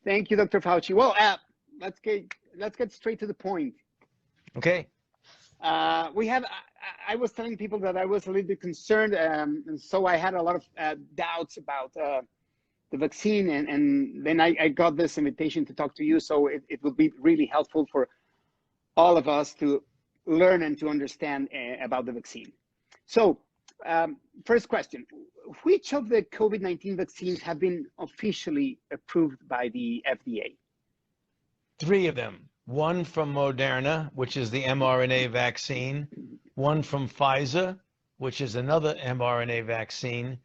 Thank you, Dr. Fauci. Well, let's get straight to the point. Okay. I was telling people that I was a little bit concerned, and so I had a lot of doubts about the vaccine, and then I got this invitation to talk to you, so it will be really helpful for all of us to learn and to understand about the vaccine. So, first question, which of the COVID-19 vaccines have been officially approved by the FDA? 3 of them. One from Moderna, which is the mRNA vaccine, one from Pfizer, which is another mRNA vaccine,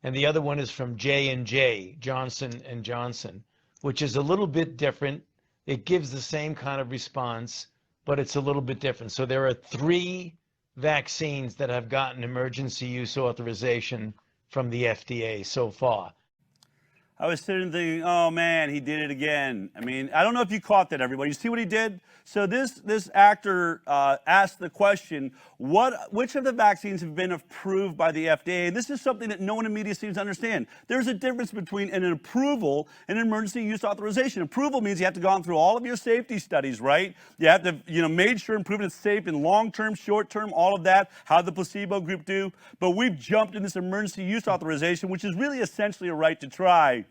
and the other one is from J&J, Johnson & Johnson, which is a little bit different. It gives the same kind of response, but it's a little bit different. So there are 3 vaccines that have gotten emergency use authorization from the FDA so far. I was sitting thinking, oh man, he did it again. I mean, I don't know if you caught that, everybody. You see what he did? So this actor asked the question, which of the vaccines have been approved by the FDA? And this is something that no one in media seems to understand. There's a difference between an approval and an emergency use authorization. Approval means you have to go through all of your safety studies, right? You have to, made sure and proven it's safe in long-term, short-term, all of that. How'd the placebo group do? But we've jumped in this emergency use authorization, which is really essentially a right to try.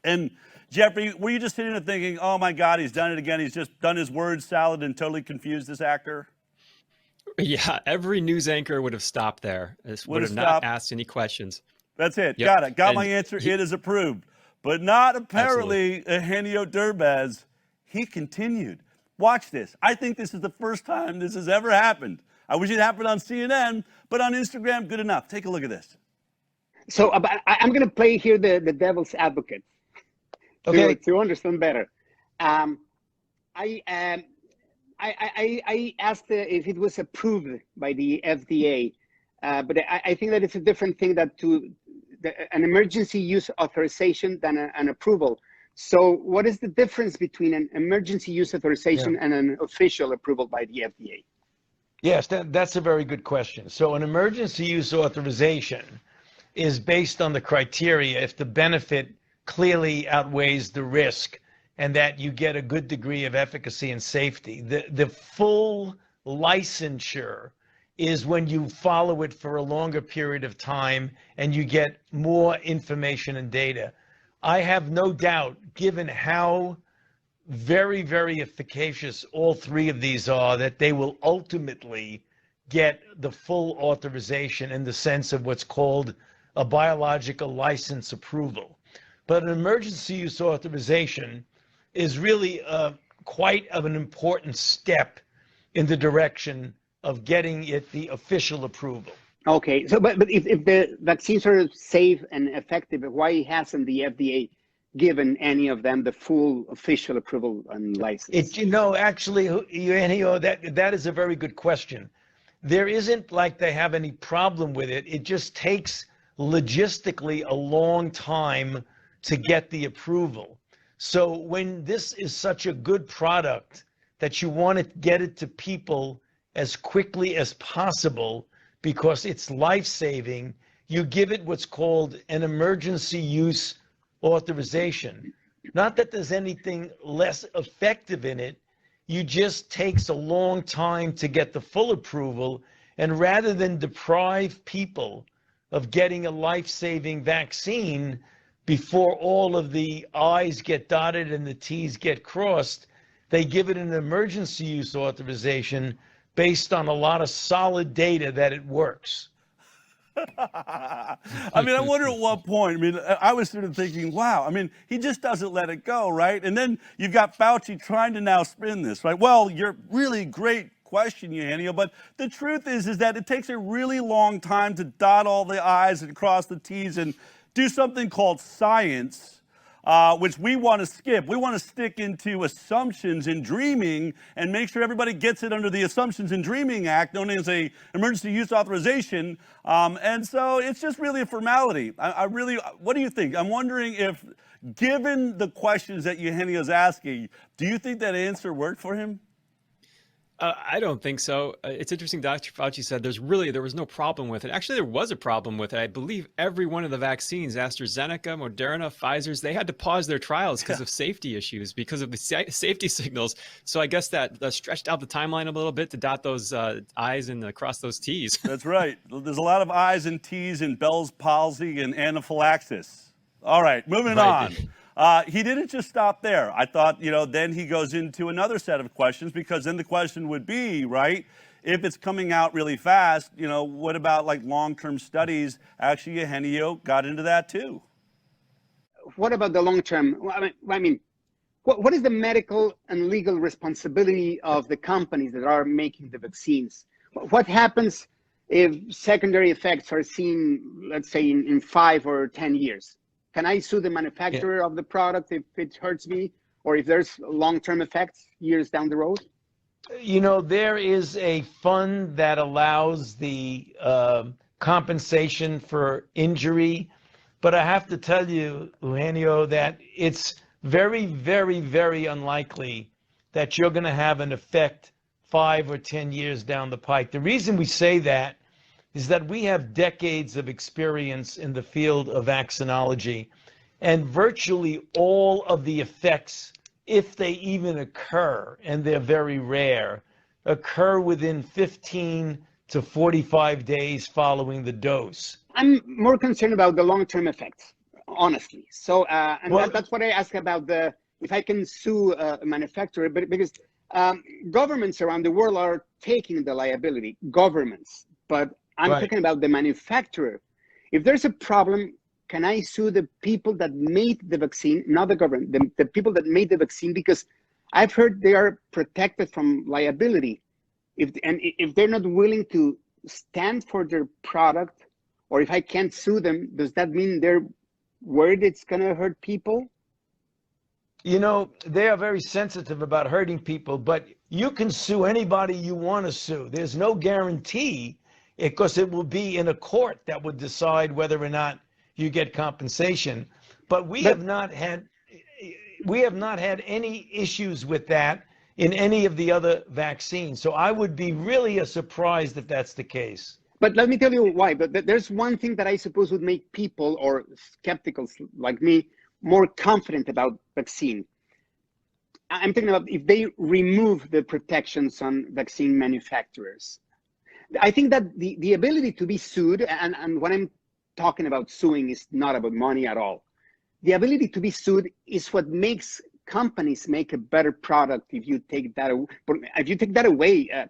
And Jeffrey, were you just sitting there thinking, oh my God, he's done it again. He's just done his word salad and totally confused this actor? Yeah, every news anchor would have stopped there. Would have not asked any questions. That's it. Yep. Got it. Got my answer. It is approved. But not apparently Eugenio Derbez. He continued. Watch this. I think this is the first time this has ever happened. I wish it happened on CNN, but on Instagram, good enough. Take a look at this. So I'm going to play here the devil's advocate. To understand better. I asked if it was approved by the FDA, but I think that it's a different thing that an emergency use authorization than an approval. So what is the difference between an emergency use authorization and an official approval by the FDA? Yes, that's a very good question. So an emergency use authorization is based on the criteria if the benefit clearly outweighs the risk and that you get a good degree of efficacy and safety. The full licensure is when you follow it for a longer period of time and you get more information and data. I have no doubt, given how very, very efficacious all 3 of these are, that they will ultimately get the full authorization in the sense of what's called a biological license approval. But an emergency use authorization is really quite of an important step in the direction of getting it the official approval. Okay, so but if the vaccines are safe and effective, why hasn't the FDA given any of them the full official approval and license? Actually, Eugenio, that is a very good question. There isn't like they have any problem with it. It just takes logistically a long time to get the approval. So when this is such a good product that you want to get it to people as quickly as possible because it's life-saving, you give it what's called an emergency use authorization. Not that there's anything less effective in it, you just takes a long time to get the full approval, and rather than deprive people of getting a life-saving vaccine before all of the I's get dotted and the T's get crossed, they give it an emergency use authorization based on a lot of solid data that it works. I mean, I wonder at what point. I mean, I was sort of thinking, wow, I mean, he just doesn't let it go, right? And then you've got Fauci trying to now spin this, right? Well, you're really great question, Eugenio, but the truth is that it takes a really long time to dot all the I's and cross the T's and do something called science, which we want to skip. We want to stick into assumptions and dreaming and make sure everybody gets it under the Assumptions and Dreaming Act, known as a emergency use authorization. And so it's just really a formality. What do you think? I'm wondering if, given the questions that Eugenio's asking, do you think that answer worked for him? I don't think so. It's interesting. Dr. Fauci said there was no problem with it. Actually, there was a problem with it. I believe every one of the vaccines, AstraZeneca, Moderna, Pfizer's, they had to pause their trials because of safety issues, because of the safety signals. So I guess that stretched out the timeline a little bit to dot those I's and cross those T's. That's right. There's a lot of I's and T's and Bell's palsy and anaphylaxis. All right, moving on. He didn't just stop there. I thought, then he goes into another set of questions, because then the question would be, right, if it's coming out really fast, what about like long-term studies? Actually, Eugenio got into that too. What about the long-term? I mean, what is the medical and legal responsibility of the companies that are making the vaccines? What happens if secondary effects are seen, let's say, in 5 or 10 years? Can I sue the manufacturer of the product if it hurts me, or if there's long-term effects years down the road? There is a fund that allows the compensation for injury, but I have to tell you, Eugenio, that it's very, very, very unlikely that you're going to have an effect 5 or 10 years down the pike. The reason we say that is that we have decades of experience in the field of vaccinology, and virtually all of the effects, if they even occur, and they're very rare, occur within 15 to 45 days following the dose. I'm more concerned about the long-term effects, honestly. So, that's what I ask about if I can sue a manufacturer, but because governments around the world are taking the liability, governments, but I'm talking about the manufacturer. If there's a problem, can I sue the people that made the vaccine, not the government, the people that made the vaccine? Because I've heard they are protected from liability. If they're not willing to stand for their product, or if I can't sue them, does that mean they're worried it's going to hurt people? They are very sensitive about hurting people, but you can sue anybody you want to sue. There's no guarantee, because it will be in a court that would decide whether or not you get compensation. But we have not had any issues with that in any of the other vaccines. So I would be really surprised if that's the case. But let me tell you why. But there's one thing that I suppose would make people, or skepticals like me, more confident about vaccine. I'm thinking about if they remove the protections on vaccine manufacturers. I think that the ability to be sued, and when I'm talking about suing is not about money at all. The ability to be sued is what makes companies make a better product. If you take that away,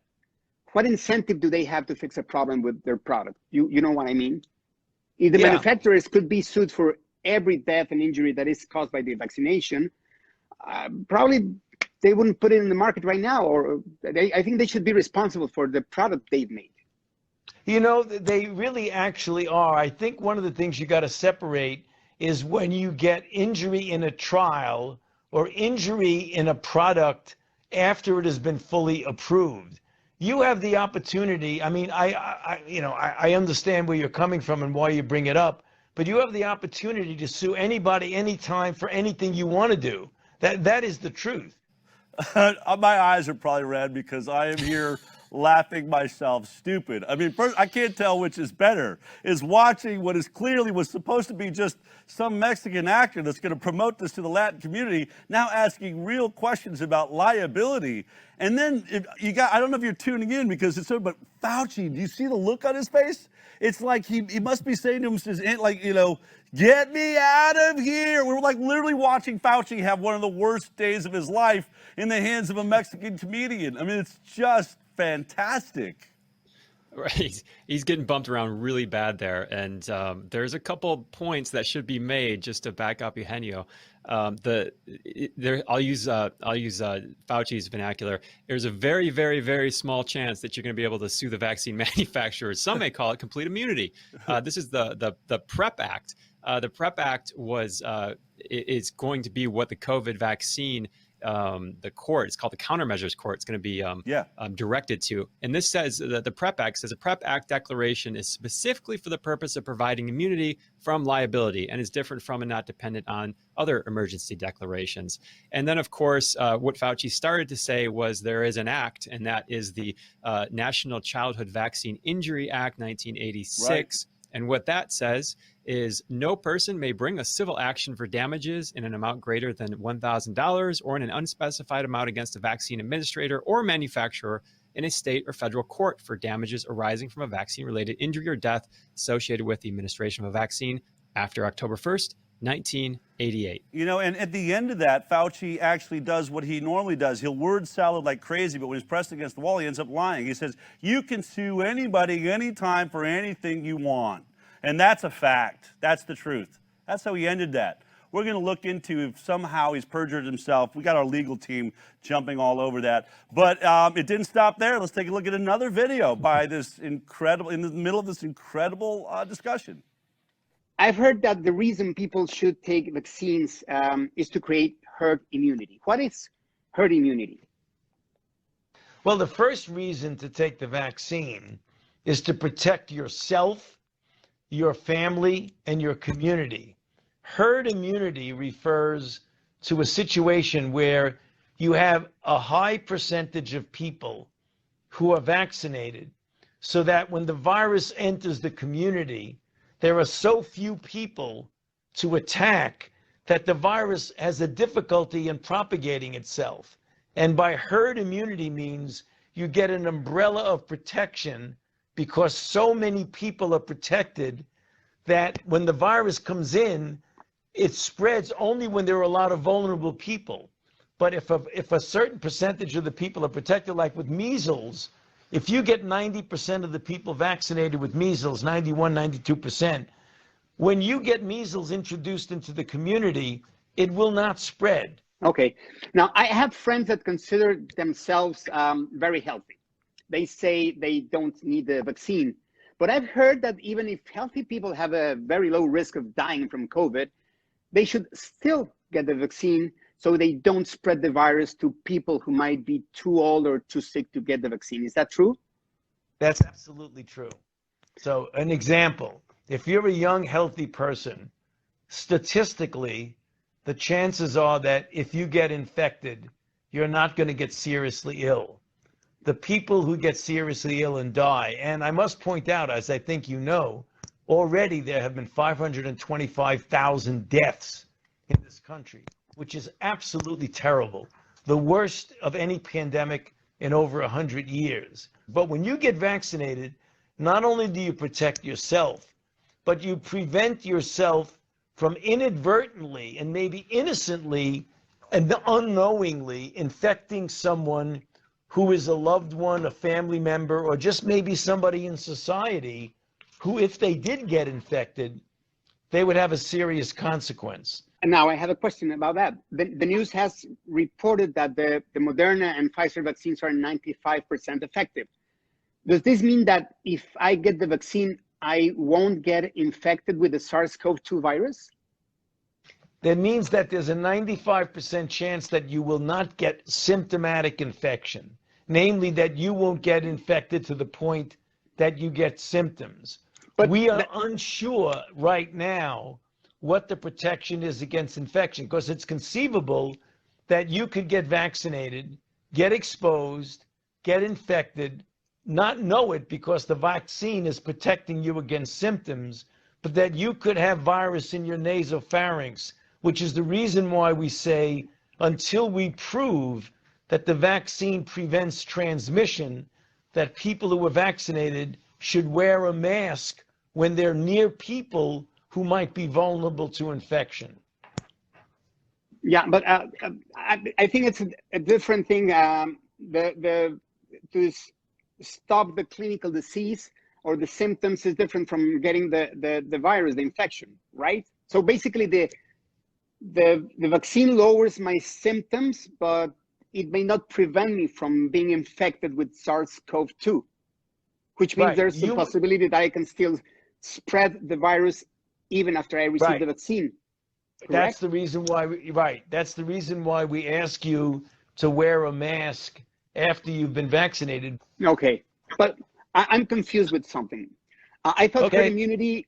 what incentive do they have to fix a problem with their product? You know what I mean? If the manufacturers could be sued for every death and injury that is caused by the vaccination, probably they wouldn't put it in the market right now, or I think they should be responsible for the product they've made. They really actually are. I think one of the things you got to separate is when you get injury in a trial or injury in a product after it has been fully approved. You have the opportunity. I mean, I understand where you're coming from and why you bring it up, but you have the opportunity to sue anybody, anytime, for anything you want to do. That is the truth. My eyes are probably red because I am here laughing myself stupid. I mean, first, I can't tell which is better, is watching what is clearly was supposed to be just some Mexican actor that's going to promote this to the Latin community, now asking real questions about liability. And then I don't know if you're tuning in because it's so, but Fauci, do you see the look on his face? It's like he must be saying to him, like, get me out of here. We were like literally watching Fauci have one of the worst days of his life in the hands of a Mexican comedian. I mean, it's just fantastic. Right. He's getting bumped around really bad there. And there's a couple points that should be made just to back up Eugenio. I'll use Fauci's vernacular. There's a very, very, very small chance that you're going to be able to sue the vaccine manufacturers. Some may call it complete immunity. This is the PrEP Act. The PrEP Act is going to be what the COVID vaccine the court, it's called the Countermeasures Court, it's going to be directed to. And this says that the PrEP Act says a PrEP Act declaration is specifically for the purpose of providing immunity from liability and is different from and not dependent on other emergency declarations. And then, of course, what Fauci started to say was there is an act, and that is the National Childhood Vaccine Injury Act 1986. Right. And what that says is no person may bring a civil action for damages in an amount greater than $1,000 or in an unspecified amount against a vaccine administrator or manufacturer in a state or federal court for damages arising from a vaccine-related injury or death associated with the administration of a vaccine after October 1st, 1988. You know, and at the end of that, Fauci actually does what he normally does. He'll word salad like crazy, but when he's pressed against the wall, he ends up lying. He says, you can sue anybody, anytime, for anything you want. And that's a fact. That's the truth. That's how he ended that. We're going to look into if somehow he's perjured himself. We got our legal team jumping all over that. But it didn't stop there. Let's take a look at another video by this incredible, in the middle of this incredible discussion. I've heard that the reason people should take vaccines is to create herd immunity. What is herd immunity? Well, the first reason to take the vaccine is to protect yourself, your family, and your community. Herd immunity refers to a situation where you have a high percentage of people who are vaccinated so that when the virus enters the community, there are so few people to attack that the virus has a difficulty in propagating itself. And by herd immunity means you get an umbrella of protection because so many people are protected that when the virus comes in, it spreads only when there are a lot of vulnerable people. But if a certain percentage of the people are protected, like with measles, if you get 90% of the people vaccinated with measles, 91, 92%, when you get measles introduced into the community, it will not spread. Okay. Now, I have friends that consider themselves very healthy. They say they don't need the vaccine. But I've heard that even if healthy people have a very low risk of dying from COVID, they should still get the vaccine so they don't spread the virus to people who might be too old or too sick to get the vaccine. Is that true? That's absolutely true. So an example, if you're a young, healthy person, statistically, the chances are that if you get infected, you're not going to get seriously ill. The people who get seriously ill and die, and I must point out, as I think you know, already there have been 525,000 deaths in this country, which is absolutely terrible. The worst of any pandemic in over 100 years. But when you get vaccinated, not only do you protect yourself, but you prevent yourself from inadvertently and maybe innocently and unknowingly infecting someone who is a loved one, a family member, or just maybe somebody in society who, if they did get infected, they would have a serious consequence. And now I have a question about that. The news has reported that the Moderna and Pfizer vaccines are 95% effective. Does this mean that if I get the vaccine, I won't get infected with the SARS-CoV-2 virus? That means that there's a 95% chance that you will not get symptomatic infection, namely that you won't get infected to the point that you get symptoms. But we are unsure right now what the protection is against infection, because it's conceivable that you could get vaccinated, get exposed, get infected, not know it because the vaccine is protecting you against symptoms, but that you could have virus in your nasopharynx, which is the reason why we say until we prove that the vaccine prevents transmission, that people who are vaccinated should wear a mask when they're near people who might be vulnerable to infection. Yeah, but I think it's a different thing. To stop the clinical disease or the symptoms is different from getting the virus, the infection, right? So basically the vaccine lowers my symptoms, but it may not prevent me from being infected with SARS-CoV-2, which means there's a possibility that I can still spread the virus even after I receive the vaccine. correct? the reason why, right. That's the reason why we ask you to wear a mask after you've been vaccinated. Okay, but I'm confused with something. I thought herd Okay. immunity.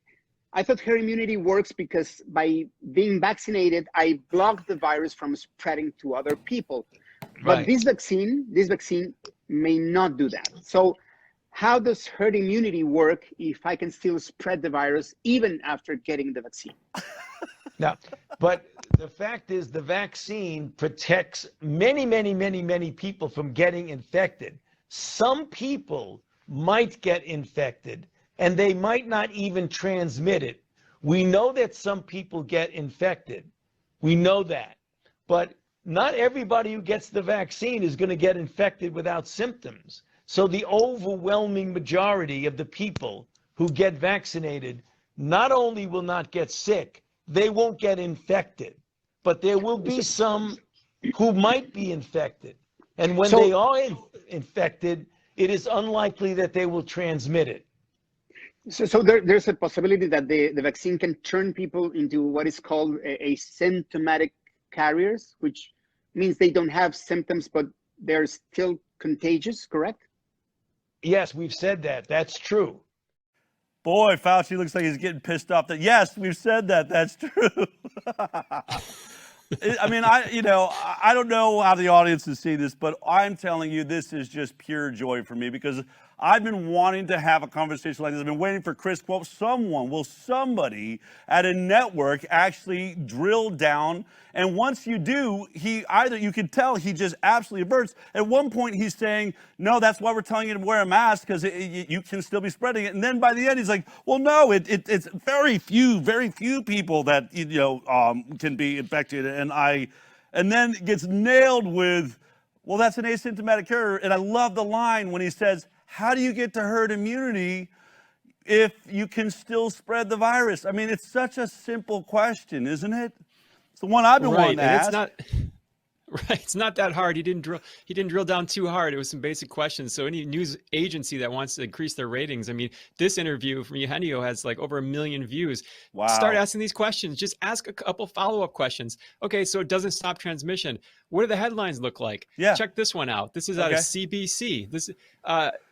I thought herd immunity works because by being vaccinated, I block the virus from spreading to other people. But Right. this vaccine may not do that. So how does herd immunity work if I can still spread the virus even after getting the vaccine? Now, but the fact is the vaccine protects many, many, many, many people from getting infected. Some people might get infected and they might not even transmit it. We know that some people get infected. We know that. But not everybody who gets the vaccine is going to get infected without symptoms. So the overwhelming majority of the people who get vaccinated not only will not get sick, they won't get infected. But there will be some who might be infected. And when So- they are infected, it is unlikely that they will transmit it. So there's a possibility that the vaccine can turn people into what is called asymptomatic carriers, which means they don't have symptoms, but they're still contagious, correct? Yes, we've said that. That's true. Boy, Fauci looks like he's getting pissed off. That yes, we've said that. That's true. I mean, I don't know how the audience is seeing this, but I'm telling you, this is just pure joy for me because I've been wanting to have a conversation like this. I've been waiting for Chris. Well, somebody at a network actually drill down? And once you do, you can tell he just absolutely averts. At one point, he's saying, no, that's why we're telling you to wear a mask because you can still be spreading it. And then by the end, he's like, well, no, it's very few people that can be infected. And then gets nailed with, well, that's an asymptomatic carrier. And I love the line when he says, how do you get to herd immunity if you can still spread the virus? I mean, it's such a simple question, isn't it? It's the one I've been wanting to ask. It's not right. It's not that hard. He didn't drill down too hard. It was some basic questions. So any news agency that wants to increase their ratings, I mean, this interview from Eugenio has like over 1 million views. Wow. Start asking these questions. Just ask a couple follow-up questions. Okay, so it doesn't stop transmission. What do the headlines look like? Yeah. Check this one out. This is out of CBC. This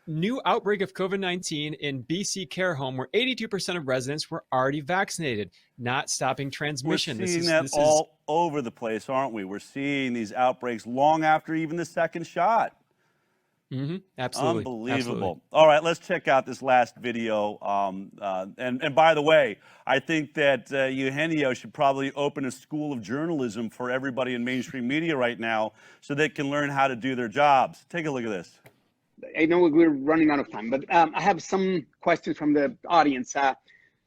new outbreak of COVID-19 in BC care home where 82% of residents were already vaccinated, not stopping transmission. We're seeing that all over the place, aren't we? We're seeing these outbreaks long after even the second shot. Mm-hmm. Absolutely. Unbelievable. Absolutely. All right, let's check out this last video. And by the way, I think that Eugenio should probably open a school of journalism for everybody in mainstream media right now so they can learn how to do their jobs. Take a look at this. I know we're running out of time, but I have some questions from the audience.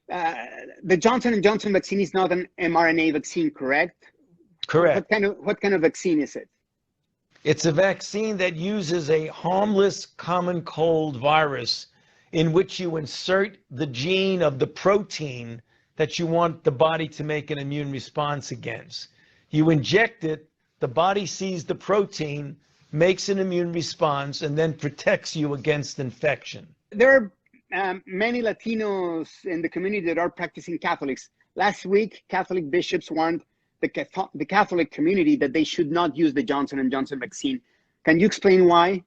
The Johnson & Johnson vaccine is not an mRNA vaccine, correct? Correct. What kind of vaccine is it? It's a vaccine that uses a harmless common cold virus in which you insert the gene of the protein that you want the body to make an immune response against. You inject it, the body sees the protein, makes an immune response, and then protects you against infection. There are many Latinos in the community that are practicing Catholics. Last week, Catholic bishops warned the Catholic community that they should not use the Johnson & Johnson vaccine. Can you explain why?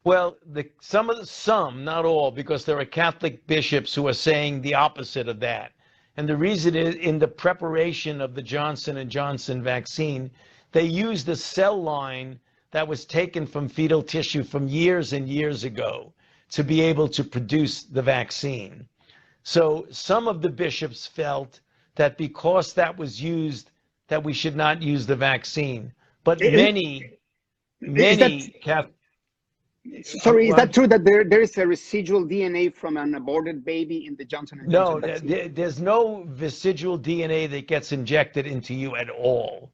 Well, some, not all, because there are Catholic bishops who are saying the opposite of that. And the reason is in the preparation of the Johnson & Johnson vaccine, they used a cell line that was taken from fetal tissue from years and years ago to be able to produce the vaccine. So some of the bishops felt that because that was used, that we should not use the vaccine. But many Catholic... Sorry, is that true that there is a residual DNA from an aborted baby in the Johnson & Johnson vaccine? No, there's no residual DNA that gets injected into you at all.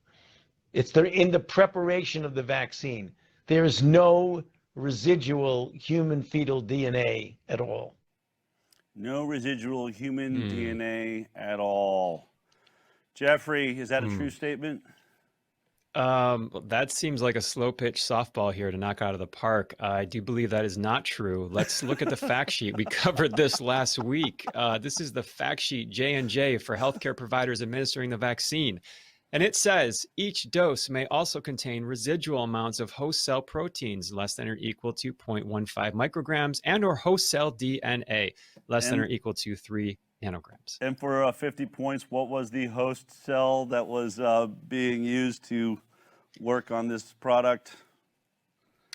It's in the preparation of the vaccine. There is no residual human fetal DNA at all. No residual human DNA at all. Jeffrey, is that a true statement? That seems like a slow pitch softball here to knock out of the park. I do believe that is not true. Let's look at the fact sheet. We covered this last week. This is the fact sheet J&J for healthcare providers administering the vaccine. And it says each dose may also contain residual amounts of host cell proteins less than or equal to 0.15 micrograms and or host cell DNA less than or equal to 3 nanograms. And for 50 points, what was the host cell that was being used to work on this product?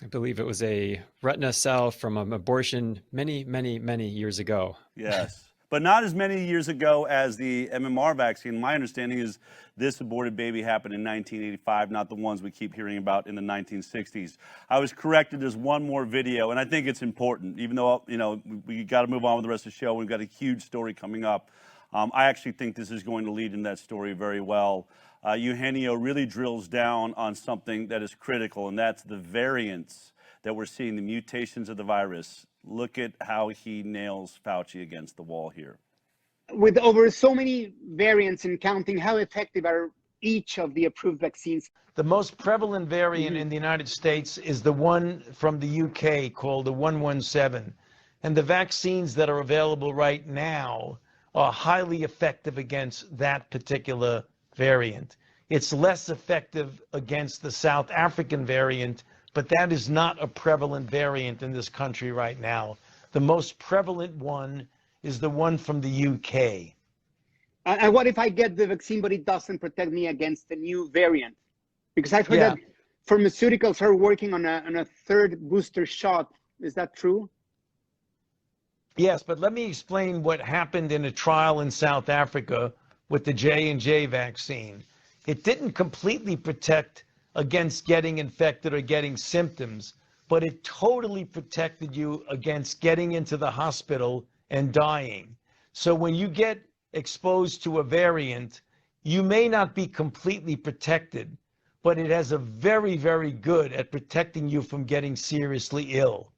I believe it was a retina cell from an abortion many, many, many years ago. Yes, but not as many years ago as the MMR vaccine. My understanding is this aborted baby happened in 1985, not the ones we keep hearing about in the 1960s. I was corrected. There's one more video, and I think it's important, even though, you know, we got to move on with the rest of the show. We've got a huge story coming up. I actually think this is going to lead in that story very well. Eugenio really drills down on something that is critical, and that's the variants that we're seeing, the mutations of the virus. Look at how he nails Fauci against the wall here. With over so many variants and counting, how effective are each of the approved vaccines? The most prevalent variant in the United States is the one from the UK called the 117. And the vaccines that are available right now are highly effective against that particular variant. It's less effective against the South African variant, but that is not a prevalent variant in this country right now. The most prevalent one is the one from the UK. And what if I get the vaccine, but it doesn't protect me against the new variant? Because I've heard that pharmaceuticals are working on a third booster shot. Is that true? Yes, but let me explain what happened in a trial in South Africa with the J&J vaccine. It didn't completely protect against getting infected or getting symptoms, but it totally protected you against getting into the hospital and dying. So when you get exposed to a variant, you may not be completely protected, but it has a very, very good at protecting you from getting seriously ill.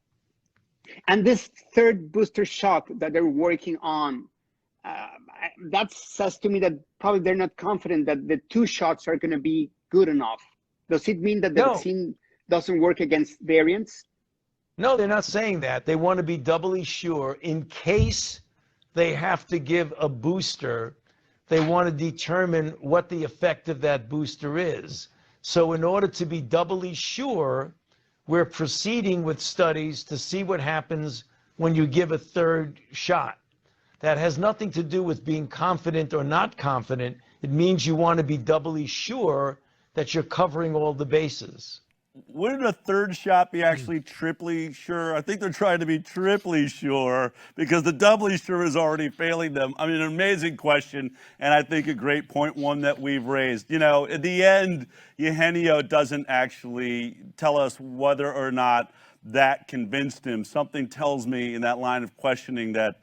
And this third booster shot that they're working on, that says to me that probably they're not confident that the 2 shots are going to be good enough. Does it mean that the vaccine doesn't work against variants? No, they're not saying that. They want to be doubly sure in case they have to give a booster. They want to determine what the effect of that booster is. So in order to be doubly sure, we're proceeding with studies to see what happens when you give a third shot. That has nothing to do with being confident or not confident. It means you want to be doubly sure that you're covering all the bases. Wouldn't a third shot be actually triply sure? I think they're trying to be triply sure because the doubly sure is already failing them. I mean, an amazing question, and I think a great point, one that we've raised. You know, at the end, Eugenio doesn't actually tell us whether or not that convinced him. Something tells me in that line of questioning that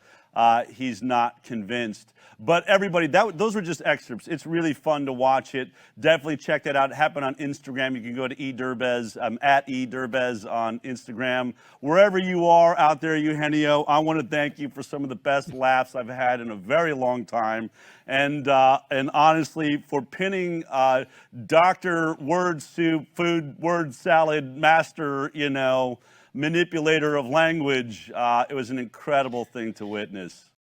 he's not convinced. But everybody, those were just excerpts. It's really fun to watch it. Definitely check that out. It happened on Instagram. You can go to Derbez, at Derbez on Instagram. Wherever you are out there, Eugenio, I want to thank you for some of the best laughs I've had in a very long time. And honestly, for pinning Dr. Word Soup, Food Word Salad Master, you know, manipulator of language, it was an incredible thing to witness.